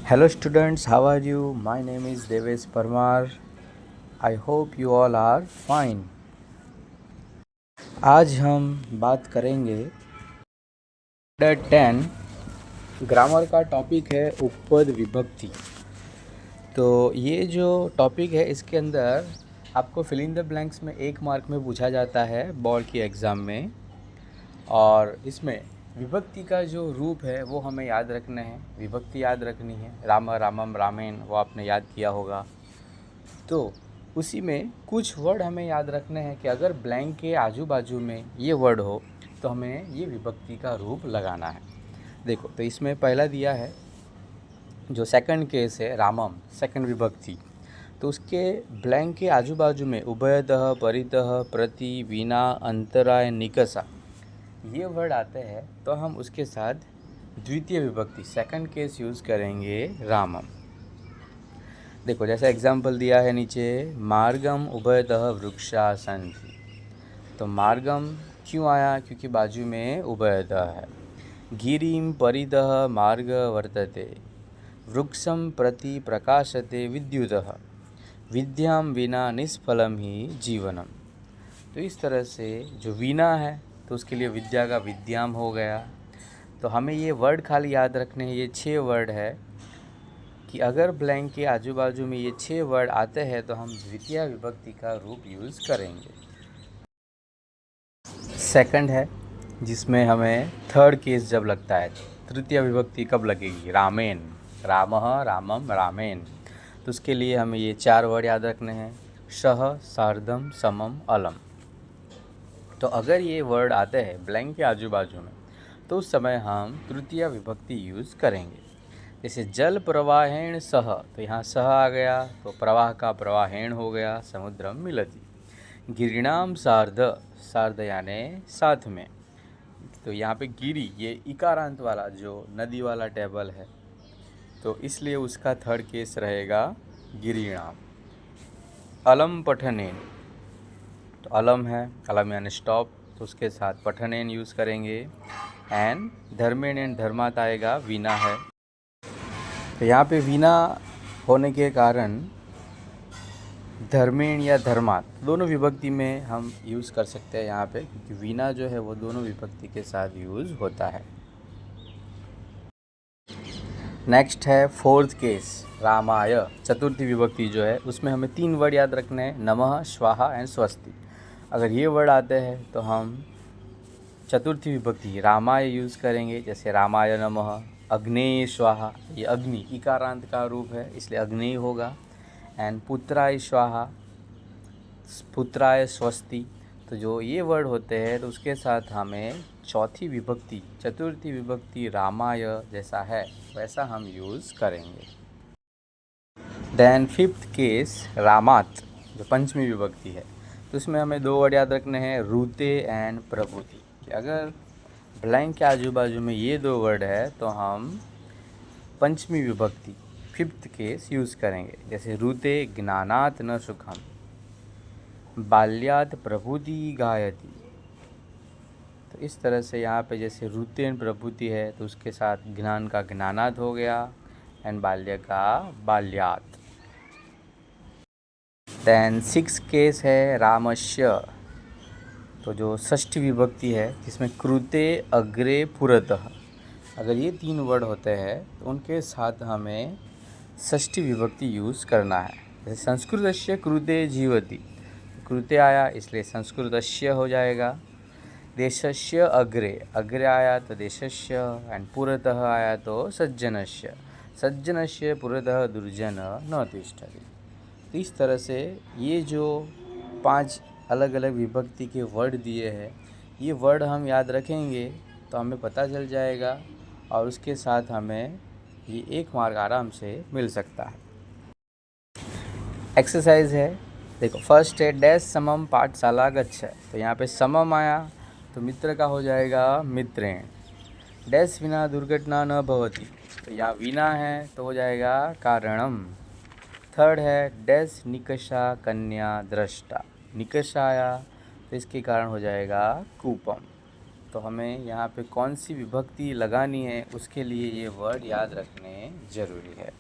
Hello students, how are you? My name is Devesh Parmar. I hope you all are fine. आज हम बात करेंगे standard 10 grammar का topic है उपपद विभक्ति। तो ये जो टॉपिक है इसके अंदर आपको फिल इन द ब्लैंक्स में 1 मार्क में पूछा जाता है बोर्ड की एग्ज़ाम में, और इसमें विभक्ति का जो रूप है वो हमें याद रखना है, विभक्ति याद रखनी है। राम रामम रामेन वो आपने याद किया होगा। तो उसी में कुछ वर्ड हमें याद रखने हैं कि अगर ब्लैंक के आजू बाजू में ये वर्ड हो तो हमें ये विभक्ति का रूप लगाना है। देखो, तो इसमें पहला दिया है जो सेकंड केस है रामम, सेकंड विभक्ति। तो उसके ब्लैंक के आजू बाजू में उभयतः, परितः, प्रति, विना, अंतराय, निकषा ये वर्ड आते हैं, तो हम उसके साथ द्वितीय विभक्ति सेकंड केस यूज़ करेंगे रामम। देखो, जैसा एग्जाम्पल दिया है नीचे, मार्गम उभयतः वृक्षा सन्ति। तो मार्गम क्यों आया? क्योंकि बाजू में उभयतः है। गिरिम परितः मार्ग वर्तते, वृक्षम प्रति प्रकाशते विद्युतः, विद्याम विना निष्फलम ही जीवनम। तो इस तरह से जो विना है तो उसके लिए विद्या का विद्याम हो गया। तो हमें ये वर्ड खाली याद रखने हैं, ये 6 वर्ड है कि अगर ब्लैंक के आजू बाजू में ये 6 वर्ड आते हैं तो हम द्वितीय विभक्ति का रूप यूज़ करेंगे। सेकंड है जिसमें हमें थर्ड केस जब लगता है, तृतीय विभक्ति कब लगेगी? रामेन, रामः, रामम, रामेन। तो उसके लिए हमें ये 4 वर्ड याद रखने हैं, सह, सार्धम, समम, अलम। तो अगर ये वर्ड आते हैं ब्लैंक के आजू बाजू में तो उस समय हम तृतीय विभक्ति यूज़ करेंगे। जैसे जल प्रवाहेण सह, तो यहाँ सह आ गया तो प्रवाह का प्रवाहेण हो गया, समुद्रम मिलति। गिरिणाम सार्ध, सार्ध यानी साथ में। तो यहाँ पे गिरी ये इकारांत वाला जो नदी वाला टेबल है, तो इसलिए उसका थर्ड केस रहेगा गिरिणाम। अलम पठनेन, तो अलम है, अलम यानी स्टॉप, तो उसके साथ पठनेन यूज़ करेंगे। एंड धर्मेण एंड धर्मात आएगा, वीना है। तो यहाँ पे वीना होने के कारण धर्मेण या धर्मात दोनों विभक्ति में हम यूज़ कर सकते हैं यहाँ पे, क्योंकि वीना जो है वो दोनों विभक्ति के साथ यूज़ होता है। नेक्स्ट है फोर्थ केस रामाय, चतुर्थी विभक्ति जो है उसमें हमें 3 वर्ड याद रखने हैं, नमः, स्वाहा एंड स्वस्ति। अगर ये वर्ड आते हैं तो हम चतुर्थी विभक्ति रामाय यूज़ करेंगे। जैसे रामाय नमः, अग्नेय स्वाहा, ये अग्नि इकारांत का रूप है इसलिए अग्नेय होगा। एंड पुत्राय स्वाहा, पुत्राय स्वस्ति। तो जो ये वर्ड होते हैं तो उसके साथ हमें चौथी विभक्ति चतुर्थी विभक्ति रामाय जैसा है वैसा हम यूज़ करेंगे। देन फिफ्थ केस रामात, जो पंचमी विभक्ति है, तो उसमें हमें 2 वर्ड याद रखने हैं, रूते एंड प्रभुति। कि अगर ब्लैंक के आजू बाजू में ये 2 वर्ड है तो हम पंचमी विभक्ति फिफ्थ केस यूज़ करेंगे। जैसे रूते ज्ञानात् न सुखम, बाल्यात् प्रभुति गायति। तो इस तरह से यहाँ पे जैसे रूतेन प्रभुति है तो उसके साथ ज्ञान का ज्ञानात् हो गया एंड बाल्य का बाल्यात्। देन 6 केस है रामस्य, तो जो षष्ठी विभक्ति है जिसमें कृते, अग्रे, पुरतः, अगर ये 3 वर्ड होते हैं तो उनके साथ हमें षष्ठी विभक्ति यूज़ करना है। जैसे संस्कृतस्य कृते जीवति, कृते आया इसलिए संस्कृतस्य हो जाएगा। देशस्य अग्रे, अग्रे आया तो देशस्य, एंड पुरतः आया तो सज्जनस्य, सज्जनस्य पुरतः दुर्जन न तिष्ठति। तो इस तरह से ये जो 5 अलग अलग विभक्ति के वर्ड दिए हैं, ये वर्ड हम याद रखेंगे तो हमें पता चल जाएगा और उसके साथ हमें ये 1 मार्क आराम से मिल सकता है। एक्सरसाइज है, देखो फर्स्ट है डैश समम पाठशाला गच्छ। तो यहाँ पे समम आया तो मित्र का हो जाएगा मित्रेण। डैश विना दुर्घटना न भवति, तो यहाँ विना है तो हो जाएगा कारणम। थर्ड है डैश निकषा कन्या दृष्टा, निकषा आया तो इसके कारण हो जाएगा कूपम। तो हमें यहाँ पे कौन सी विभक्ति लगानी है उसके लिए ये वर्ड याद रखने ज़रूरी है।